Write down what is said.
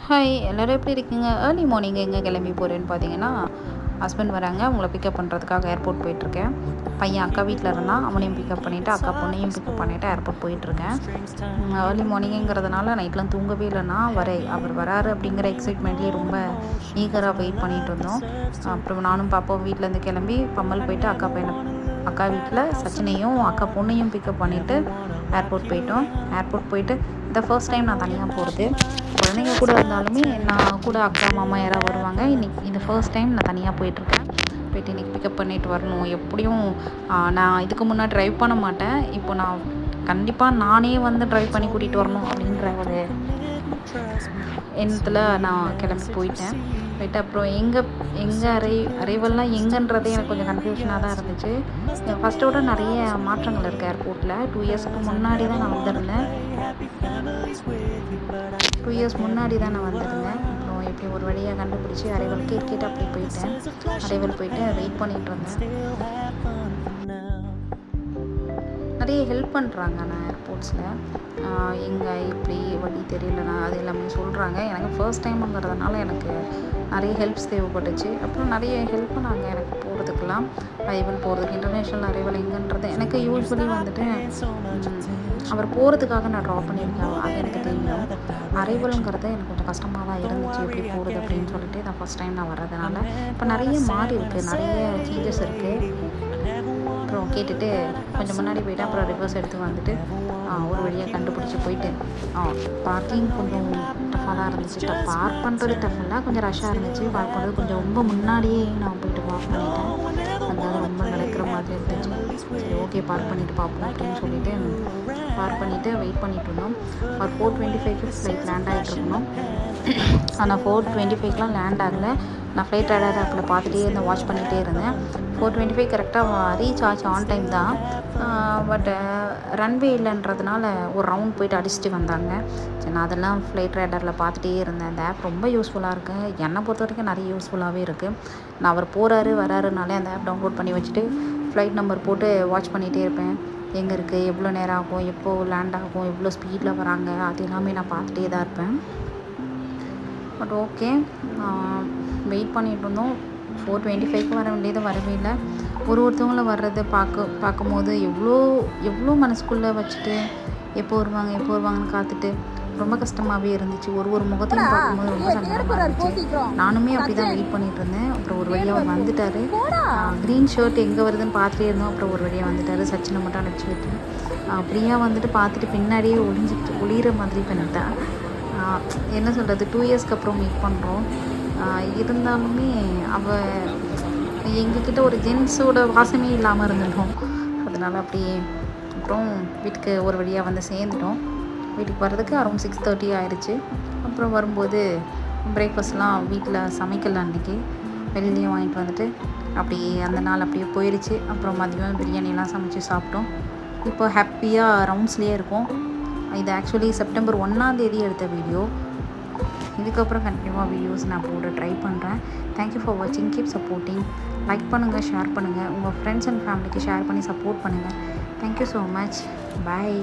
Hi எல்லோரும் எப்படி இருக்கீங்க? ஏர்லி மார்னிங் எங்கே கிளம்பி போகிறேன்னு பார்த்தீங்கன்னா, ஹஸ்பண்ட் வராங்க. அவங்கள பிக்கப் பண்ணுறதுக்காக ஏர்போர்ட் போயிட்டுருக்கேன். பையன் அக்கா வீட்டில் இருந்தான். அவனையும் பிக்கப் பண்ணிவிட்டு அக்கா பொண்ணையும் பிக்கப் பண்ணிவிட்டு ஏர்போர்ட் போயிட்டுருக்கேன். ஏர்லி மார்னிங்குங்கிறதுனால நைட்லாம் தூங்கவே இல்லைன்னா அவர் வராரு அப்படிங்கிற எக்ஸைட்மெண்ட்லேயே ரொம்ப ஈகராக வெயிட் பண்ணிகிட்டு இருந்தோம். அப்புறம் நானும் பாப்பாவும் வீட்டிலேருந்து கிளம்பி பம்மல் போயிட்டு அக்கா வீட்டில் சச்சினையும் அக்கா பொண்ணையும் பிக்கப் பண்ணிவிட்டு ஏர்போர்ட் போயிட்டோம். ஏர்போர்ட் போயிட்டு இந்த ஃபர்ஸ்ட் டைம் நான் தனியாக போகிறது. குழந்தைங்க கூட இருந்தாலுமே நான் கூட அக்கா மாமா யாராவது வருவாங்க. இந்த ஃபர்ஸ்ட் டைம் நான் தனியாக போயிட்டுருக்கேன். போயிட்டு இன்றைக்கி பிக்கப் பண்ணிவிட்டு வரணும். எப்படியும் நான் இதுக்கு முன்னாடி ட்ரைவ் பண்ண மாட்டேன். இப்போ நான் கண்டிப்பாக நானே வந்து ட்ரைவ் பண்ணி கூட்டிகிட்டு வரணும் அப்படின்ற ஒரு எண்ணத்தில் நான் கிளம்பி போயிட்டு அப்புறம் எங்கே அரைவல்லாம் எங்கன்றதே எனக்கு கொஞ்சம் கன்ஃபியூஷனாக தான் இருந்துச்சு. ஃபஸ்ட்டோட நிறைய மாற்றங்கள் இருக்குது ஏர்போர்ட்டில். 2 இயர்ஸ்க்கு முன்னாடி தான் நான் வந்திருந்தேன். 2 இயர்ஸ் முன்னாடி தான் நான் வந்திருந்தேன். அப்புறம் எப்படி ஒரு வழியாக கண்டுபிடிச்சி அரைவல் கேட்டு அப்படி போயிட்டேன். அரைவல் போயிட்டு வெயிட் பண்ணிகிட்டு இருந்தேன். நிறைய ஹெல்ப் பண்ணுறாங்க நான் ஏர்போர்ட்ஸில். எங்கே இப்படி வழி தெரியலண்ணா அது எல்லாமே சொல்கிறாங்க. எனக்கு ஃபர்ஸ்ட் டைமுங்கிறதுனால எனக்கு நிறைய ஹெல்ப்ஸ் தேவைப்பட்டுச்சு. அப்புறம் நிறைய ஹெல்ப் பண்ணாங்க எனக்கு போகிறதுக்கெல்லாம். அரைவல் போகிறதுக்கு இன்டர்நேஷ்னல் அரைவல் எங்கன்றது எனக்கு யூஸ்வலி வந்துட்டு அவர் போகிறதுக்காக நான் ட்ராப் பண்ணியிருக்கேன். அது எனக்கு தெரியும். அரைவலுங்கிறது எனக்கு கொஞ்சம் கஷ்டமாக தான் இருந்துச்சு. எப்படி போகிறது அப்படின்னு சொல்லிட்டு நான் ஃபஸ்ட் டைம் நான் வர்றதுனால இப்போ நிறைய மாறி இருக்குது, நிறைய சேஞ்சஸ் இருக்குது. அப்புறம் கேட்டுட்டு கொஞ்சம் முன்னாடி போய்ட்டு அப்புறம் ரிவர்ஸ் எடுத்து வந்துட்டு ஒரு வழியாக கண்டுபிடிச்சி போயிட்டு பார்க்கிங் கொஞ்சம் டஃப்பாக தான் இருந்துச்சு. பார்க் பண்ணுறது டஃப் இல்லை, கொஞ்சம் ரஷ்ஷாக இருந்துச்சு. பார்க் பண்ணுறது கொஞ்சம் ரொம்ப முன்னாடியே நான் போய்ட்டு பார்க் பண்ணிட்டேன். அதாவது ரொம்ப நடக்கிற மாதிரி இருந்துச்சு. சரி ஓகே பார்க் பண்ணிவிட்டு பார்ப்போம் அப்படின்னு சொல்லிட்டு பார்க் பண்ணிவிட்டு வெயிட் பண்ணிகிட்டு இருந்தோம். ஒரு 4:25க்கு ஃப்ளைட் லேண்ட் ஆகிட்டு இருக்கணும். ஆனால் 4:25க்கெலாம் லேண்ட் ஆகலை. நான் ஃப்ளைட் ரேடார் ஆப்பில் பார்த்துட்டே இருந்தேன், வாட்ச் பண்ணிகிட்டே இருந்தேன். 4:25 கரெக்டாக ரீச் ஆச்சு, ஆன் டைம் தான். பட் ரன்வே இல்லைன்றதுனால ஒரு ரவுண்ட் போயிட்டு அடிச்சுட்டு வந்தாங்க. சரி நான் அதெல்லாம் ஃப்ளைட் ரேடாரில் பார்த்துட்டே இருந்தேன். அந்த ஆப் ரொம்ப யூஸ்ஃபுல்லாக இருக்குது. என்னை பொறுத்த வரைக்கும் நிறைய யூஸ்ஃபுல்லாகவே இருக்குது. நான் அவர் போகிறாரு வராருனாலே அந்த ஆப் டவுன்லோட் பண்ணி வச்சுட்டு ஃப்ளைட் நம்பர் போட்டு வாட்ச் பண்ணிகிட்டே இருப்பேன். எங்கே இருக்குது, எவ்வளோ நேரம் ஆகும், எப்போது லேண்ட் ஆகும், எவ்வளோ ஸ்பீடில் வராங்க, அது எல்லாமே நான் பார்த்துட்டே தான் இருப்பேன். பட் ஓகே வெயிட் பண்ணிகிட்டு இருந்தோம். 4:25க்கு வர வேண்டியது வரவே இல்லை. ஒருத்தவங்களும் வர்றதை பார்க்கும்போது எவ்வளோ மனசுக்குள்ளே வச்சுட்டு எப்போ வருவாங்கன்னு காத்துட்டு ரொம்ப கஷ்டமாகவே இருந்துச்சு. ஒரு முகத்தையும் பார்க்கும்போது ரொம்ப சங்கடமாக இருந்துச்சு. நானுமே அப்படி தான் வெயிட் பண்ணிகிட்டு இருந்தேன். அப்புறம் ஒரு வழியாக அவர் வந்துட்டார். க்ரீன் ஷர்ட் எங்கே வருதுன்னு பார்த்துட்டே இருந்தோம். அப்புறம் ஒரு வழியாக வந்துட்டார். சச்சினை மட்டும் அனுப்பிச்சி விட்டு அப்படியே வந்துட்டு பார்த்துட்டு பின்னாடியே ஒளிகிற மாதிரி பண்ணிட்டேன். என்ன சொல்கிறது, 2 இயர்ஸ்க்கு அப்புறம் மீட் பண்ணுறோம். இருந்தாலுமே எங்ககிட்ட ஒரு ஜென்ஸோட வாசமே இல்லாமல் இருந்துட்டோம். அதனால் அப்படியே அப்புறம் வீட்டுக்கு ஒரு வழியாக வந்து சேர்ந்துட்டோம். வீட்டுக்கு வர்றதுக்கு அரௌண்ட் 6:30 ஆயிடுச்சு. அப்புறம் வரும்போது பிரேக்ஃபாஸ்ட்லாம் வீட்டில் சமைக்கல, அன்றைக்கி வெளியிலேயே வாங்கிட்டு வந்துட்டு அப்படியே அந்த நாள் அப்படியே போயிடுச்சு. அப்புறம் மதியம் பிரியாணிலாம் சமைச்சு சாப்பிட்டோம். இப்போ ஹாப்பியாக ரவுண்ட்ஸ்லேயே இருக்கோம். இது ஆக்சுவலி செப்டம்பர் 1ஆம் தேதி எடுத்த வீடியோ. இதுக்கப்புறம் கண்டினியூவாக வீடியோஸ் நான் போட ட்ரை பண்ணுறேன். தேங்க்யூ ஃபார் வாட்சிங். Keep supporting. லைக் பண்ணுங்கள், ஷேர் பண்ணுங்கள், உங்கள் ஃப்ரெண்ட்ஸ் அண்ட் ஃபேமிலிக்கு ஷேர் பண்ணி சப்போர்ட் பண்ணுங்கள். Thank you so much. பாய்.